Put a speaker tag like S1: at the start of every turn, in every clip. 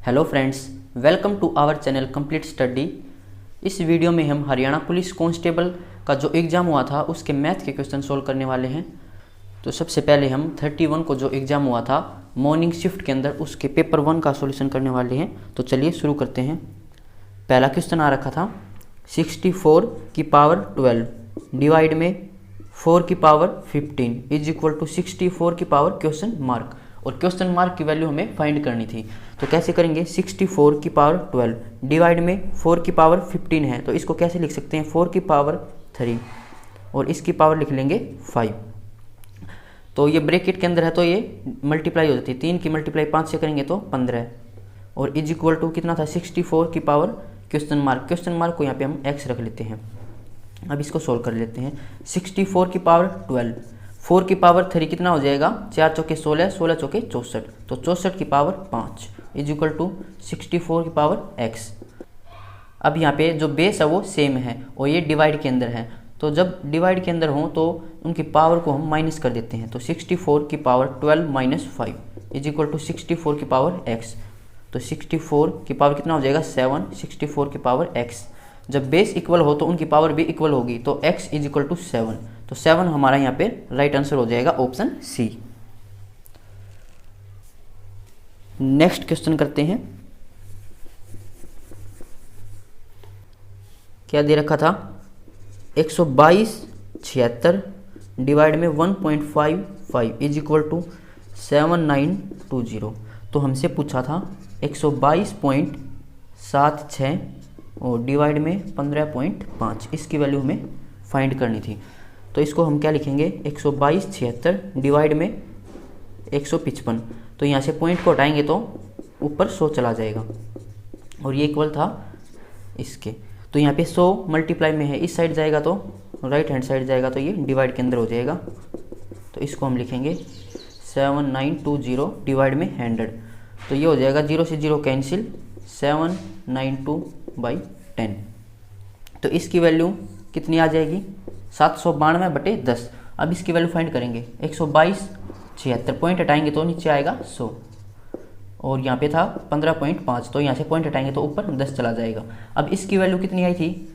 S1: Hello friends, welcome to our channel complete study. इस video में हम हरियाणा पुलिस कांस्टेबल का जो एग्ज़ाम हुआ था उसके मैथ के क्वेश्चन सोल्व करने वाले हैं। तो सबसे पहले हम 31 को जो एग्ज़ाम हुआ था मॉर्निंग शिफ्ट के अंदर उसके पेपर 1 का सॉल्यूशन करने वाले हैं। तो चलिए शुरू करते हैं। पहला क्वेश्चन आ रखा था 64 की पावर 12 डिवाइड में 4 की पावर 15 इज इक्वल टू 64 की पावर क्वेश्चन मार्क, और क्वेश्चन मार्क की वैल्यू हमें फाइंड करनी थी। तो कैसे करेंगे, 64 की पावर 12 डिवाइड में 4 की पावर 15 है, तो इसको कैसे लिख सकते हैं 4 की पावर 3 और इसकी पावर लिख लेंगे 5। तो ये ब्रैकेट के अंदर है तो ये मल्टीप्लाई हो जाती है, 3 की मल्टीप्लाई 5 से करेंगे तो 15 और इज इक्वल टू कितना था 64 की पावर क्वेश्चन मार्क को यहाँ पे हम x रख लेते हैं। अब इसको सोल्व कर लेते हैं। 64 की पावर 12, 4 की पावर 3 कितना हो जाएगा, 4 चौके 16, 16 चौके 64, तो 64 की पावर 5 इज इक्वल टू 64 की पावर x। अब यहाँ पे जो बेस है वो सेम है और ये डिवाइड के अंदर है, तो जब डिवाइड के अंदर हो तो उनकी पावर को हम माइनस कर देते हैं। तो 64 की power 12 minus 5 is equal to 64 की पावर x। तो 64 की पावर कितना हो जाएगा 7, 64 की पावर x। जब बेस इक्वल हो तो उनकी पावर भी इक्वल होगी, तो x इज इक्वल टू 7। तो 7 हमारा यहाँ पे राइट आंसर हो जाएगा ऑप्शन सी। नेक्स्ट क्वेश्चन करते हैं। क्या दे रखा था 122/76 डिवाइड में 1.55 इज इक्वल टू 7920। तो हमसे पूछा था 122.76 और डिवाइड में 15.5, इसकी वैल्यू हमें फाइंड करनी थी। तो इसको हम क्या लिखेंगे 122/76 डिवाइड में 155, तो यहाँ से पॉइंट को हटाएंगे तो ऊपर 100 चला जाएगा और ये इक्वल था इसके। तो यहाँ पे 100 मल्टीप्लाई में है, इस साइड जाएगा तो राइट हैंड साइड जाएगा, तो ये डिवाइड के अंदर हो जाएगा। तो इसको हम लिखेंगे 7920 डिवाइड में 100, तो ये हो जाएगा 0 से 0 कैंसिल, 792/10। तो इसकी वैल्यू कितनी आ जाएगी 792/10। अब इसकी वैल्यू फाइंड करेंगे 122/76, पॉइंट हटाएंगे तो नीचे आएगा 100 और यहाँ पे था 15.5, तो यहाँ से पॉइंट हटाएंगे तो ऊपर 10 चला जाएगा। अब इसकी वैल्यू कितनी आई थी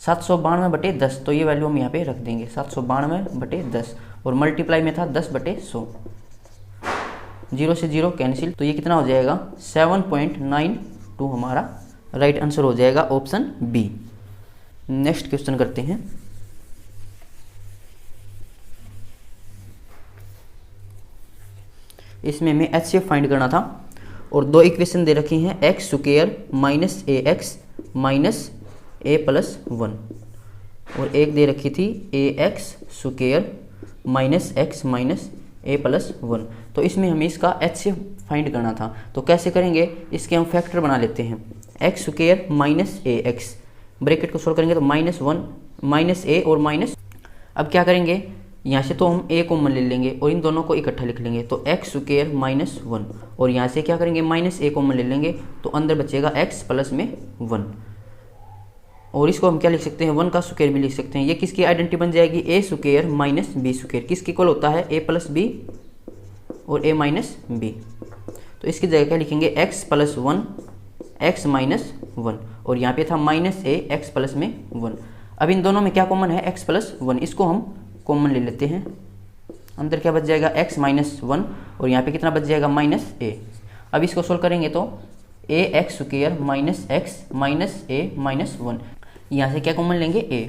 S1: 792/10, तो ये वैल्यू हम यहाँ पे रख देंगे 792/10 और मल्टीप्लाई में था 10/100, 0 से 0 कैंसिल, तो ये कितना हो जाएगा 7.92 हमारा राइट आंसर हो जाएगा ऑप्शन बी। नेक्स्ट क्वेश्चन करते हैं। इसमें हमें HCF फाइंड करना था और दो इक्वेशन दे रखी हैं x² minus AX minus A plus 1 और एक दे रखी थी AX² minus x minus A plus 1। तो इसमें हमें इसका HCF फाइंड करना था, तो कैसे करेंगे, इसके हम फैक्टर बना लेते हैं। x² माइनस AX, ब्रैकेट को सोल्व करेंगे तो -1 माइनस A और माइनस, अब क्या करेंगे यहाँ से तो हम A कॉमन ले लेंगे और इन दोनों को इकट्ठा लिख लेंगे, तो x² माइनस 1 और यहाँ से क्या करेंगे माइनस A कॉमन ले लेंगे, तो अंदर बचेगा x प्लस में 1 और इसको हम क्या लिख सकते हैं 1 का स्क्वायर भी लिख सकते हैं। ये किसकी आइडेंटिटी बन जाएगी A² माइनस B², किसकी इक्वल होता है A प्लस B और A माइनस B। तो इसकी जगह क्या लिखेंगे x प्लस 1 x माइनस 1 और यहाँ पे था माइनस A x प्लस में 1। अब इन दोनों में क्या कॉमन है x प्लस 1, इसको हम कॉमन ले लेते हैं। अंदर क्या बच जाएगा x माइनस 1 और यहाँ पे कितना बच जाएगा माइनस A। अब इसको सोल्व करेंगे तो AX² minus x minus A minus 1, यहाँ से क्या कॉमन लेंगे A,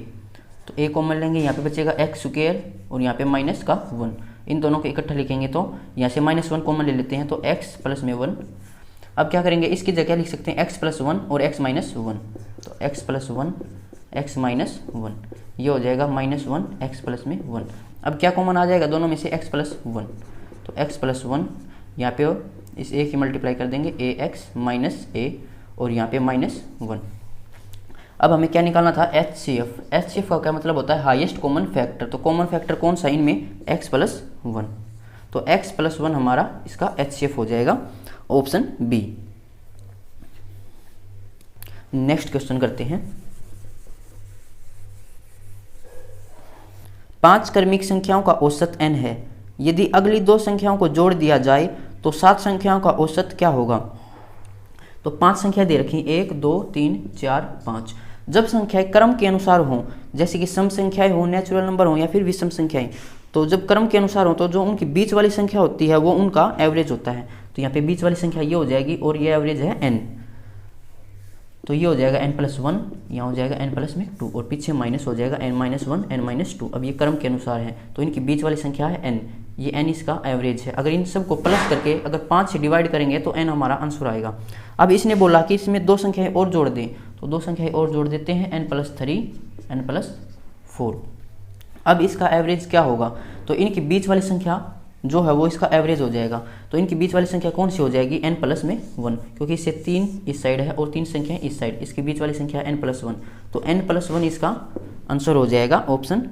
S1: तो A कॉमन लेंगे, यहाँ पे बचेगा x² और यहाँ पे माइनस का 1, इन दोनों को इकट्ठा लिखेंगे तो यहाँ से -1 कॉमन ले लेते हैं तो x प्लस में 1। अब क्या करेंगे इसकी जगह लिख सकते हैं x प्लस 1 और x माइनस 1, तो x प्लस 1 x माइनस 1, ये हो जाएगा -1 x प्लस में 1। अब क्या कॉमन आ जाएगा दोनों में से x प्लस 1, तो x प्लस 1 यहाँ पे इस a की मल्टीप्लाई कर देंगे ax माइनस a और यहाँ पे -1। अब हमें क्या निकालना था HCF। HCF का क्या मतलब होता है हाईएस्ट कॉमन फैक्टर, तो कॉमन फैक्टर कौन सा इनमें x प्लस 1, तो x प्लस 1 हमारा इसका HCF हो जाएगा ऑप्शन बी। नेक्स्ट क्वेश्चन करते हैं। 5 क्रमिक संख्याओं का औसत n है, यदि अगली 2 संख्याओं को जोड़ दिया जाए तो 7 संख्याओं का औसत क्या होगा। तो 5 संख्या दे रखी, 1 2 3 4 5। जब संख्याएं क्रम के अनुसार हों, जैसे कि सम संख्याएं हों, नेचुरल नंबर हों या फिर विषम संख्याएं, तो जब क्रम के अनुसार हो तो जो उनकी बीच वाली संख्या होती है वो उनका एवरेज होता है। तो यहाँ पे बीच वाली संख्या ये हो जाएगी और ये एवरेज है n, तो ये हो जाएगा n+1, यहाँ हो जाएगा n+2 और पीछे माइनस हो जाएगा n-1 n-2। अब ये क्रम के अनुसार है तो इनकी बीच वाली संख्या है n, ये n इसका एवरेज है। अगर इन सबको प्लस करके अगर 5 से डिवाइड करेंगे तो n हमारा आंसर आएगा। अब इसने बोला कि इसमें 2 संख्याएं और जोड़ दें, तो 2 संख्याएं और जोड़ देते हैं, n+3 n+4। अब इसका एवरेज क्या होगा, तो इनकी बीच वाली संख्या जो है वो इसका एवरेज हो जाएगा। तो इनकी बीच वाली संख्या कौन सी हो जाएगी, n+1, क्योंकि इससे 3 इस साइड है और 3 संख्या इस साइड, इसकी बीच वाली संख्या n+1, तो n+1 इसका आंसर हो जाएगा ऑप्शन।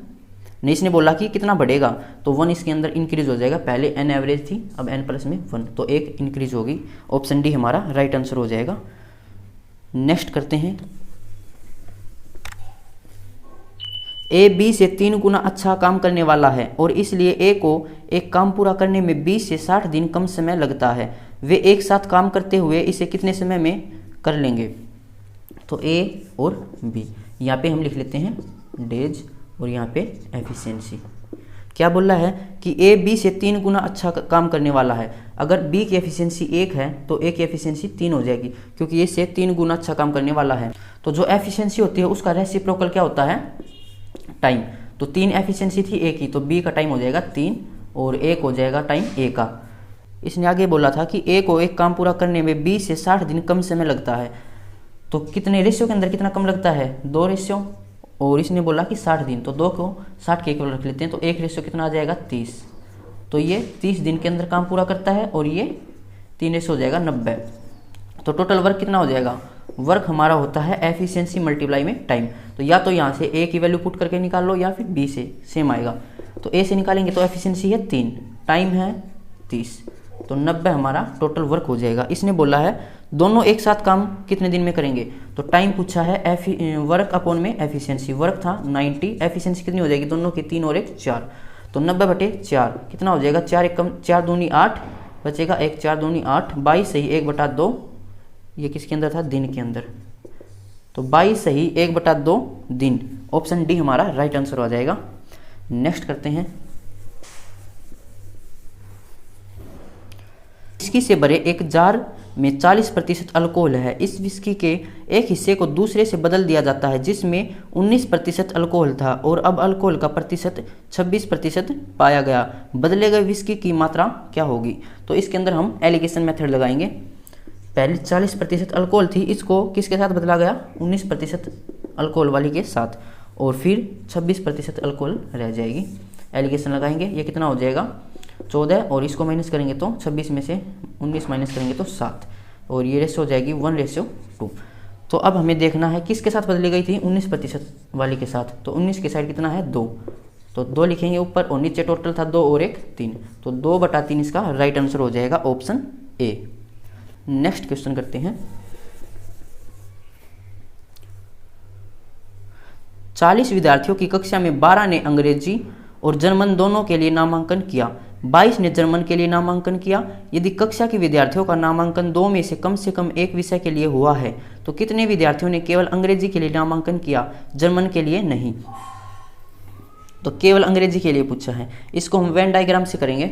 S1: नहीं, इसने बोला कि कितना बढ़ेगा, तो 1 इसके अंदर इंक्रीज हो जाएगा, पहले n एवरेज थी अब n+1, तो 1 इंक्रीज होगी, ऑप्शन डी हमारा राइट आंसर हो जाएगा। नेक्स्ट करते हैं, ए बी से 3 गुना अच्छा काम करने वाला है और इसलिए ए को एक काम पूरा करने में 20 से 60 दिन कम समय लगता है। वे एक साथ काम करते हुए इसे कितने समय में कर लेंगे। तो ए और बी, यहाँ पे हम लिख लेते हैं डेज और यहाँ पे एफिशिएंसी। क्या बोल रहा है कि ए बी से 3 गुना अच्छा काम करने वाला है। अगर बी की एफिशिएंसी 1 है तो ए की एफिशिएंसी 3 हो जाएगी, क्योंकि ये से 3 गुना अच्छा काम करने वाला है। तो जो एफिशिएंसी होती है उसका रेसिप्रोकल क्या होता है, टाइम। तो 3 एफिशिएंसी थी ए की, तो बी का टाइम हो जाएगा 3 और ए हो जाएगा टाइम ए का। इसने आगे बोला था कि ए को एक काम पूरा करने में 20 से 60 दिन कम समय लगता है। तो कितने रेशियो के अंदर कितना कम लगता है, 2 रेशियो, और इसने बोला कि 60 दिन, तो 2 को 60 के इक्वल रख लेते हैं, तो 1 रेशियो कितना आ जाएगा 30। तो ये 30 दिन के अंदर काम पूरा करता है और ये 3 रेशियो हो जाएगा 90। तो टोटल वर्क कितना हो जाएगा, वर्क हमारा होता है एफिशिएंसी मल्टीप्लाई में टाइम। तो या तो यहाँ से ए की वैल्यू पुट करके निकाल लो या फिर बी से, सेम आएगा। तो ए से निकालेंगे तो एफिशिएंसी है 3, टाइम है 30, तो 90 हमारा टोटल वर्क हो जाएगा। इसने बोला है दोनों एक साथ काम कितने दिन में करेंगे, तो टाइम पूछा है, वर्क अपॉन में एफिशिएंसी, वर्क था 90, एफिशिएंसी कितनी हो जाएगी दोनों की, 3 और 1 4, तो 90/4 कितना हो जाएगा, 4 1 कम 4 दूनी 8 बचेगा 1, 4 दूनी 8, 22 सही 1/2, ये किसके अंदर था, दिन के अंदर, तो 22 सही 1/2 दिन, ऑप्शन डी हमारा राइट आंसर हो जाएगा। नेक्स्ट करते हैं, विस्की से भरे एक जार में 40% अल्कोहल है। इस विस्की के एक हिस्से को दूसरे से बदल दिया जाता है जिसमें 19% अल्कोहल था और अब अल्कोहल का प्रतिशत 26% पाया गया। बदले गए विस्की की मात्रा क्या होगी। तो इसके अंदर हम एलिगेशन मेथड लगाएंगे। पहले 40% अल्कोहल थी, इसको किसके साथ बदला गया, 19% अल्कोहल वाली के साथ, और फिर 26% अल्कोहल रह जाएगी। एलिगेशन लगाएंगे, ये कितना हो जाएगा 14, और इसको माइनस करेंगे तो 26 में से 19 माइनस करेंगे तो 7, और ये रेशियो हो जाएगी 1:2। तो अब हमें देखना है किसके साथ बदली गई थी, 19% वाली के साथ। तो 19 के साइड कितना है 2, तो 2 लिखेंगे ऊपर और नीचे टोटल था 2 और 1 3, तो 2/3 इसका राइट आंसर हो जाएगा ऑप्शन ए। नेक्स्ट क्वेश्चन करते हैं, 40 विद्यार्थियों की कक्षा में 12 ने अंग्रेजी और जर्मन दोनों के लिए नामांकन किया, 22 ने जर्मन के लिए नामांकन किया। यदि कक्षा के विद्यार्थियों का नामांकन 2 में से कम एक विषय के लिए हुआ है तो कितने विद्यार्थियों ने केवल अंग्रेजी के लिए नामांकन किया, जर्मन के लिए नहीं। तो केवल अंग्रेजी के लिए पूछा है, इसको हम वेन डायग्राम से करेंगे।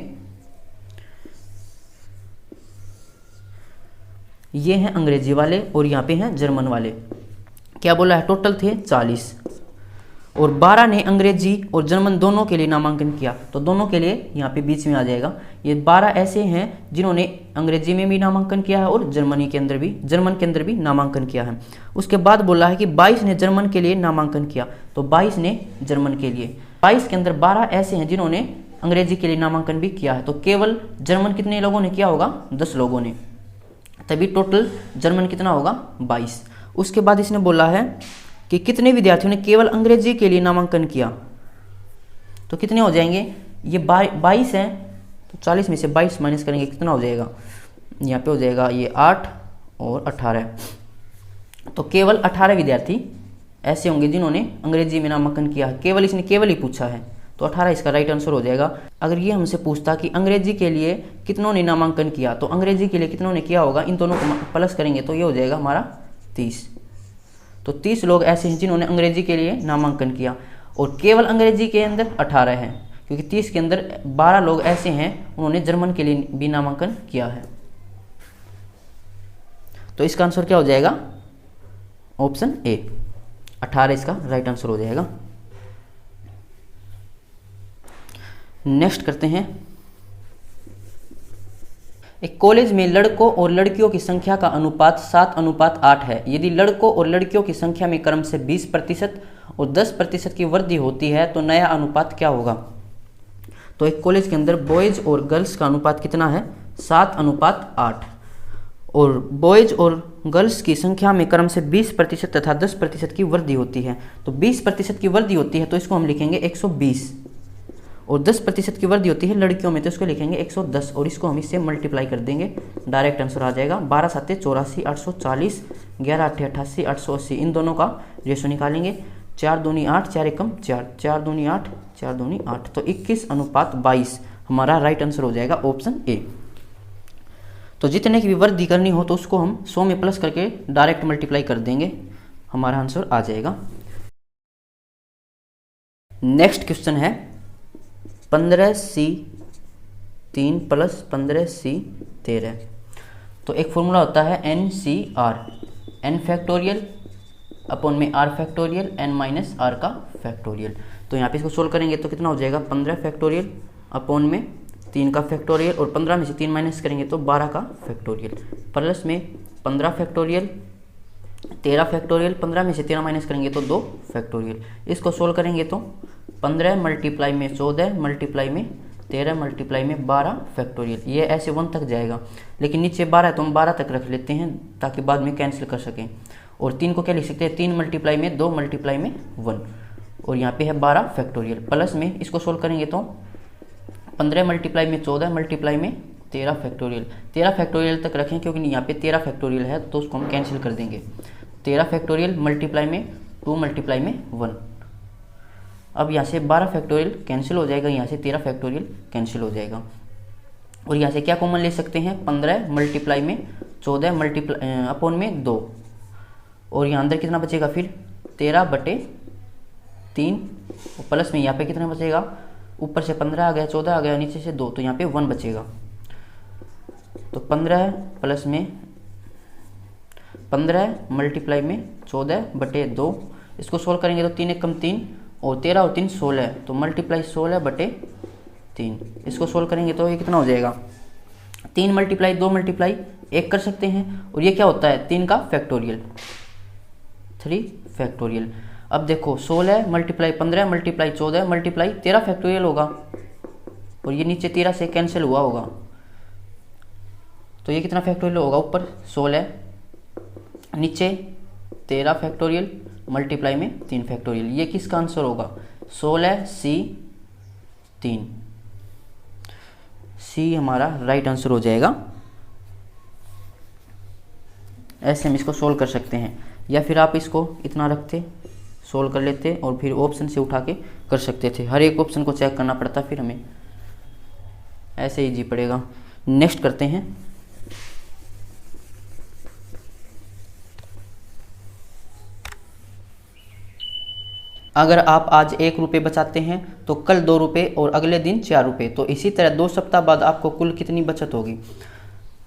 S1: ये हैं अंग्रेजी वाले और यहाँ पे हैं जर्मन वाले। क्या बोला है, टोटल थे 40 और 12 ने अंग्रेजी और जर्मन दोनों के लिए नामांकन किया। तो दोनों के लिए यहाँ पे बीच में आ जाएगा। ये 12 ऐसे हैं जिन्होंने अंग्रेजी में भी नामांकन किया है और जर्मन के अंदर भी नामांकन किया है। उसके बाद बोला है कि 22 ने जर्मन के लिए नामांकन किया, तो 22 ने जर्मन के लिए, 22 के अंदर 12 ऐसे हैं जिन्होंने अंग्रेजी के लिए नामांकन भी किया है। तो केवल जर्मन कितने लोगों ने किया होगा, 10 लोगों ने, तभी टोटल जर्मन कितना होगा 22। उसके बाद इसने बोला है कि कितने विद्यार्थियों ने केवल अंग्रेजी के लिए नामांकन किया, तो कितने हो जाएंगे, ये 22 हैं, तो 40 में से 22 माइनस करेंगे कितना हो जाएगा, यहाँ पे हो जाएगा ये 8 और 18, तो केवल 18 विद्यार्थी ऐसे होंगे जिन्होंने अंग्रेजी में नामांकन किया है। केवल इसने केवल ही पूछा है, तो तो 18 इसका राइट आंसर हो जाएगा। अगर ये हमसे पूछता कि अंग्रेजी के लिए कितनों ने नामांकन किया, तो अंग्रेजी के लिए कितनों ने किया होगा, इन दोनों को प्लस करेंगे तो ये हो जाएगा हमारा 30। तो 30 लोग ऐसे हैं जिन्होंने अंग्रेजी के लिए नामांकन किया, और केवल अंग्रेजी के अंदर 18 हैं, क्योंकि 30 के अंदर 12 लोग ऐसे हैं उन्होंने जर्मन के लिए भी नामांकन किया है। तो इसका आंसर क्या हो जाएगा, ऑप्शन ए, 18 इसका राइट आंसर हो जाएगा। नेक्स्ट करते हैं, एक कॉलेज में लड़कों और लड़कियों की संख्या का अनुपात 7:8 है। यदि लड़कों और लड़कियों की संख्या में क्रम से 20% और 10% की वृद्धि होती है तो नया अनुपात क्या होगा। तो एक कॉलेज के अंदर बॉयज और गर्ल्स का अनुपात कितना है, 7:8, और बॉयज और गर्ल्स की संख्या में क्रम से 20% तथा 10% की वृद्धि होती है। तो 20% की वृद्धि होती है तो इसको हम लिखेंगे 120, और 10% की वृद्धि होती है लड़कियों में तो इसको लिखेंगे 110, और इसको हम इससे मल्टीप्लाई कर देंगे, डायरेक्ट आंसर आ जाएगा 12 7 84, 840, 11 8 88, 880। इन दोनों का रेशो निकालेंगे, 4 दूनी 8, 4 एकम 4, 4 दूनी 8, 4 दूनी 8, तो 21:22 हमारा राइट आंसर हो जाएगा ऑप्शन ए। तो जितने की भी वृद्धि करनी हो तो उसको हम 100 में प्लस करके डायरेक्ट मल्टीप्लाई कर देंगे, हमारा आंसर आ जाएगा। नेक्स्ट क्वेश्चन है 15C3 प्लस 15C13। तो एक फॉर्मूला होता है NCR, n फैक्टोरियल अपॉन में r factorial n minus r का फैक्टोरियल। तो यहाँ पे इसको सोल्व करेंगे तो कितना हो जाएगा, 15 फैक्टोरियल अपॉन में 3 का फैक्टोरियल, और 15 में से 3 माइनस करेंगे तो 12 का फैक्टोरियल, प्लस में 15 फैक्टोरियल 13 फैक्टोरियल, 15 में से 13 माइनस करेंगे तो 2 फैक्टोरियल। इसको सोल्व करेंगे तो 15 मल्टीप्लाई में 14 मल्टीप्लाई में 13 मल्टीप्लाई में 12 फैक्टोरियल, ये ऐसे 1 तक जाएगा, लेकिन नीचे 12 है तो हम 12 तक रख लेते हैं ताकि बाद में कैंसिल कर सकें। और 3 को क्या लिख सकते हैं, 3 मल्टीप्लाई में 2 मल्टीप्लाई में 1, और यहाँ पे है 12 फैक्टोरियल, प्लस में इसको सोल्व करेंगे तो 15 मल्टीप्लाई में 14 मल्टीप्लाई में 13 फैक्टोरियल, 13 फैक्टोरियल तक रखें क्योंकि यहाँ पे 13 फैक्टोरियल है तो उसको हम कैंसिल कर देंगे। 13 फैक्टोरियल मल्टीप्लाई में 2 मल्टीप्लाई में 1, अब यहाँ से 12 फैक्टोरियल कैंसिल हो जाएगा, यहाँ से 13 फैक्टोरियल कैंसिल हो जाएगा, और यहाँ से क्या कॉमन ले सकते हैं, 15 मल्टीप्लाई में 14 मल्टीप्लाई अपॉन में 2, और यहाँ अंदर कितना बचेगा फिर 13/3, और प्लस में यहाँ पे कितना बचेगा, ऊपर से 15 आ गया, 14 आ गया, नीचे से 2, तो यहाँ पे 1 बचेगा। तो 15 प्लस में 15 मल्टीप्लाई में 14/2, इसको सोल्व करेंगे तो 3 एकम 3, और 13 और 3 16, तो मल्टीप्लाई 16/3, इसको सोल्व करेंगे तो ये कितना हो जाएगा, 3 मल्टीप्लाई 2 मल्टीप्लाई 1 कर सकते हैं, और ये क्या होता है 3 का फैक्टोरियल, 3 फैक्टोरियल। अब देखो 16 मल्टीप्लाई 15 मल्टीप्लाई 14 मल्टीप्लाई 13 फैक्टोरियल होगा, और ये नीचे 13 से कैंसिल हुआ होगा, तो ये कितना फैक्टोरियल होगा, ऊपर 16 नीचे 13 फैक्टोरियल मल्टीप्लाई में 3 फैक्टोरियल, ये किसका आंसर होगा, 16C3, सी हमारा राइट आंसर हो जाएगा। ऐसे हम इसको सोल्व कर सकते हैं, या फिर आप इसको इतना रखते सोल्व कर लेते और फिर ऑप्शन से उठा के कर सकते थे, हर एक ऑप्शन को चेक करना पड़ता फिर हमें, ऐसे इजी पड़ेगा। नेक्स्ट करते हैं, अगर आप आज 1 रुपये बचाते हैं तो कल 2 रुपये और अगले दिन 4 रुपये, तो इसी तरह 2 सप्ताह बाद आपको कुल कितनी बचत होगी।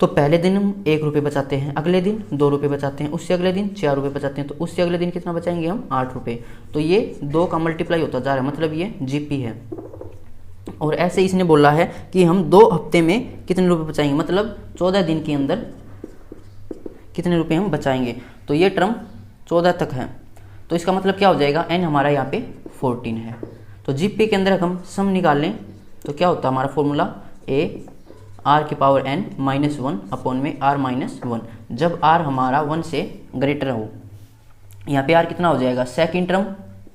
S1: तो पहले दिन हम 1 रुपये बचाते हैं, अगले दिन 2 रुपये बचाते हैं, उससे अगले दिन 4 रुपये बचाते हैं, तो उससे अगले दिन कितना बचाएंगे हम 8 रुपये। तो ये 2 का मल्टीप्लाई होता जा रहा है, मतलब ये जीपी है। और ऐसे इसने बोला है कि हम 2 हफ्ते में कितने रुपये बचाएंगे, मतलब 14 दिन के अंदर कितने रुपये हम बचाएंगे। तो ये टर्म 14 तक है, तो इसका मतलब क्या हो जाएगा, n हमारा यहाँ पे 14 है। तो जीपी के अंदर हम सम निकाल लें तो क्या होता है हमारा फॉर्मूला, a r⁻n -1 अपॉन में r -1, जब r हमारा 1 से ग्रेटर हो। यहाँ पे r कितना हो जाएगा, सेकेंड टर्म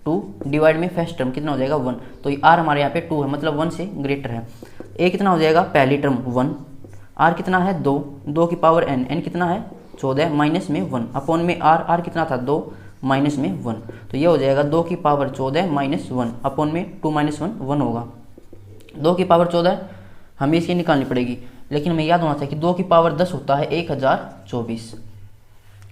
S1: 2 डिवाइड में फर्स्ट टर्म कितना हो जाएगा 1, तो r हमारे यहाँ पे 2 है, मतलब 1 से ग्रेटर है। a कितना हो जाएगा, पहली टर्म 1, r कितना है 2 की पावर n, n कितना है 14 माइनस में 1 अपॉन में r कितना था 2, माइनस में 1, तो ये हो जाएगा 2 की पावर 14 माइनस 1 अपॉन में 2 माइनस 1 1 होगा। 2 की पावर 14 हमें इसकी निकालनी पड़ेगी, लेकिन हमें याद होना चाहिए कि 2 की पावर 10 होता है 1024,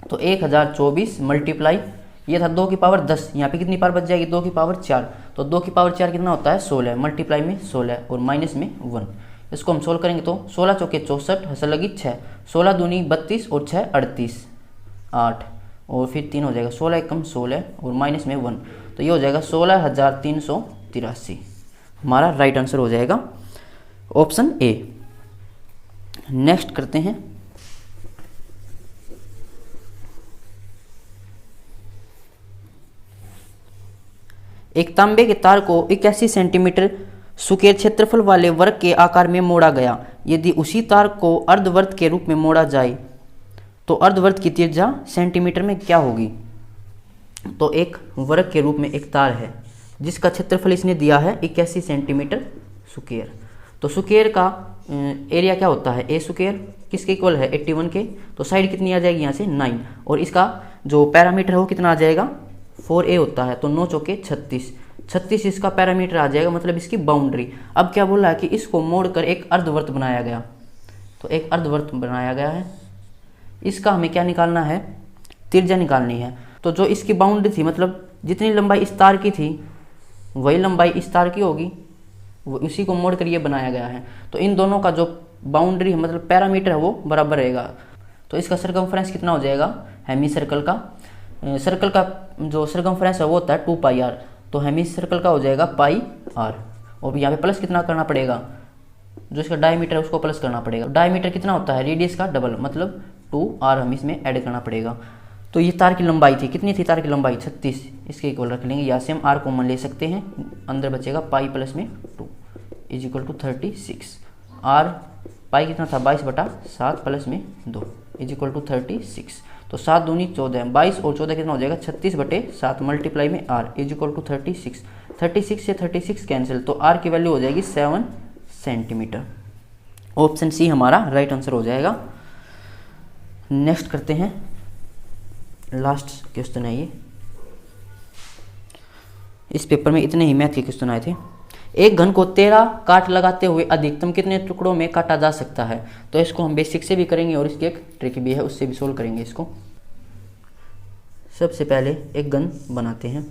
S1: तो 1024 मल्टीप्लाई ये था 2 की पावर 10, यहाँ पे कितनी पावर बच जाएगी 2 की पावर 4, तो 2 की पावर 4 कितना होता है 16 मल्टीप्लाई में 16 और माइनस में 1। इसको हम सोल्व करेंगे तो 16 चौके 64 हंस लगी 6, 16 दूनी 32 और 6 38 8 और फिर 3 हो जाएगा 16 एकम 16 और माइनस में 1, तो ये हो जाएगा 16,383। हमारा राइट आंसर हो जाएगा ऑप्शन ए। नेक्स्ट करते हैं एक तांबे के तार को 81 सेंटीमीटर सुकेर क्षेत्रफल वाले वर्ग के आकार में मोड़ा गया। यदि उसी तार को अर्धवृत्त के रूप में मोड़ा जाए तो अर्धवृत्त की त्रिज्या सेंटीमीटर में क्या होगी। तो एक वर्ग के रूप में एक तार है जिसका क्षेत्रफल इसने दिया है 81 सेंटीमीटर सुकेर, तो सुकेर का एरिया क्या होता है ए सुकेर किसके इक्वल है 81 के, तो साइड कितनी आ जाएगी यहाँ से 9 और इसका जो पैरामीटर है वो कितना आ जाएगा 4a होता है, तो 9 चौके 36 इसका पैरामीटर आ जाएगा, मतलब इसकी बाउंड्री। अब क्या बोला है कि इसको मोड़कर एक अर्धवृत्त बनाया गया, तो एक अर्धवृत्त बनाया गया है, इसका हमें क्या निकालना है त्रिज्या निकालनी है। तो जो इसकी बाउंड्री थी मतलब जितनी लंबाई इस तार की थी वही लंबाई इस तार की होगी, उसी को मोड़कर ये बनाया गया है, तो इन दोनों का जो बाउंड्री है मतलब पैरामीटर है वो बराबर रहेगा। तो इसका सर्कमफ्रेंस कितना हो जाएगा हेमी सर्कल का, सर्कल का जो सर्कमफ्रेंस है वो होता है 2πr, तो हेमी सर्कल का हो जाएगा πr, और यहाँ पे प्लस कितना करना पड़ेगा जो इसका डायमीटर है उसको प्लस करना पड़ेगा। डायमीटर कितना होता है रेडियस का डबल, मतलब 2r हमें इसमें ऐड करना पड़ेगा। तो ये तार की लंबाई थी, कितनी थी तार की लंबाई 36, इसके इक्वल रख लेंगे, यहाँ से हम r कॉमन ले सकते हैं, अंदर बचेगा पाई प्लस में 2 इज इक्वल टू 36। r पाई कितना था 22/7 प्लस में 2 इज इक्वल टू 36, तो 7 दूनी 14 22 और 14 कितना हो जाएगा 36/7 मल्टीप्लाई में r इज इक्वल टू 36। 36 से 36 कैंसिल, तो r की वैल्यू हो जाएगी 7 सेंटीमीटर। ऑप्शन सी हमारा राइट आंसर हो जाएगा। नेक्स्ट करते हैं, लास्ट क्वेश्चन है ये, इस पेपर में इतने ही मैथ के क्वेश्चन आए थे। एक घन को 13 काट लगाते हुए अधिकतम कितने टुकड़ों में काटा जा सकता है। तो इसको हम बेसिक से भी करेंगे और इसकी एक ट्रिक भी है उससे भी सोल्व करेंगे इसको। सबसे पहले एक घन बनाते हैं,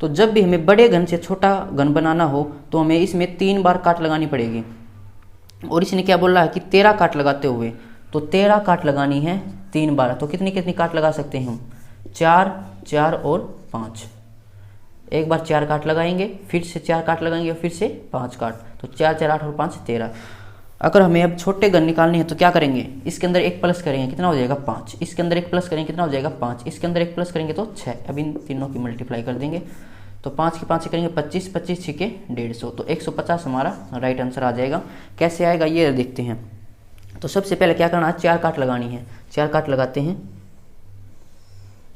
S1: तो जब भी हमें बड़े घन से छोटा घन बनाना हो तो हमें इसमें 3 बार काट लगानी पड़ेगी, और इसने क्या बोला है कि 13 काट लगाते हुए, तो 13 काट लगानी है 3 बार। तो कितनी कितनी काट लगा सकते हैं हम 4 4 और 5, एक बार 4 काट लगाएंगे, फिर से 4 काट लगाएंगे और फिर से 5 काट, तो 4 4 8 और 5 13। अगर हमें अब छोटे घन निकालने हैं तो क्या करेंगे, इसके अंदर एक प्लस करेंगे कितना हो जाएगा 5, इसके अंदर एक प्लस करेंगे कितना हो जाएगा 5, इसके अंदर एक प्लस करेंगे तो 6। अब इन तीनों की मल्टीप्लाई कर देंगे, तो 5 की 5 से करेंगे 25, 25 छिके 150, तो 150 हमारा राइट आंसर आ जाएगा। कैसे आएगा ये देखते हैं। तो सबसे पहले क्या करना है 4 काट लगानी है, 4 काट लगाते हैं,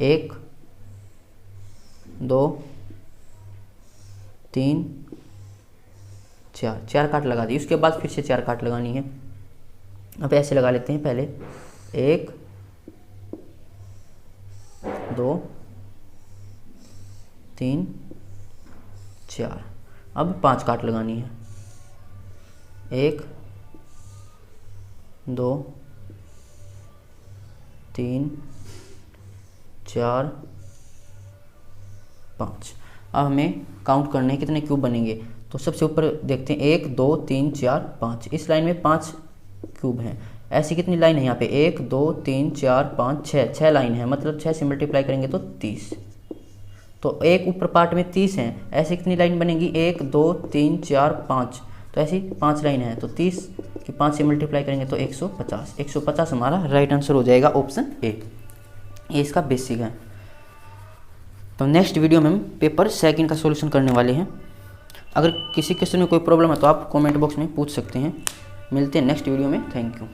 S1: 1 2 3 4 काट लगा दी। उसके बाद फिर से 4 काट लगानी है। अब ऐसे लगा लेते हैं, पहले 1 2 3 4, अब 5 काट लगानी है, 1 2 3 4 5। अब हमें काउंट करने हैं कितने क्यूब बनेंगे। तो सबसे ऊपर देखते हैं 1 2 3 4 5, इस लाइन में 5 क्यूब हैं। ऐसी कितनी लाइन है यहाँ पे 1 2 3 4 5 6 लाइन है, मतलब 6 से मल्टीप्लाई करेंगे तो 30, तो एक ऊपर पार्ट में 30 हैं। ऐसी कितनी लाइन बनेगी 1 2 3 4 5, तो ऐसी 5 लाइन है, तो 30 की 5 से मल्टीप्लाई करेंगे तो 150। 150 हमारा राइट आंसर हो जाएगा ऑप्शन ए, ये इसका बेसिक है। तो नेक्स्ट वीडियो में हम पेपर 2 का सॉल्यूशन करने वाले हैं। अगर किसी क्वेश्चन में कोई प्रॉब्लम है तो आप कमेंट बॉक्स में पूछ सकते हैं। मिलते हैं नेक्स्ट वीडियो में, थैंक यू।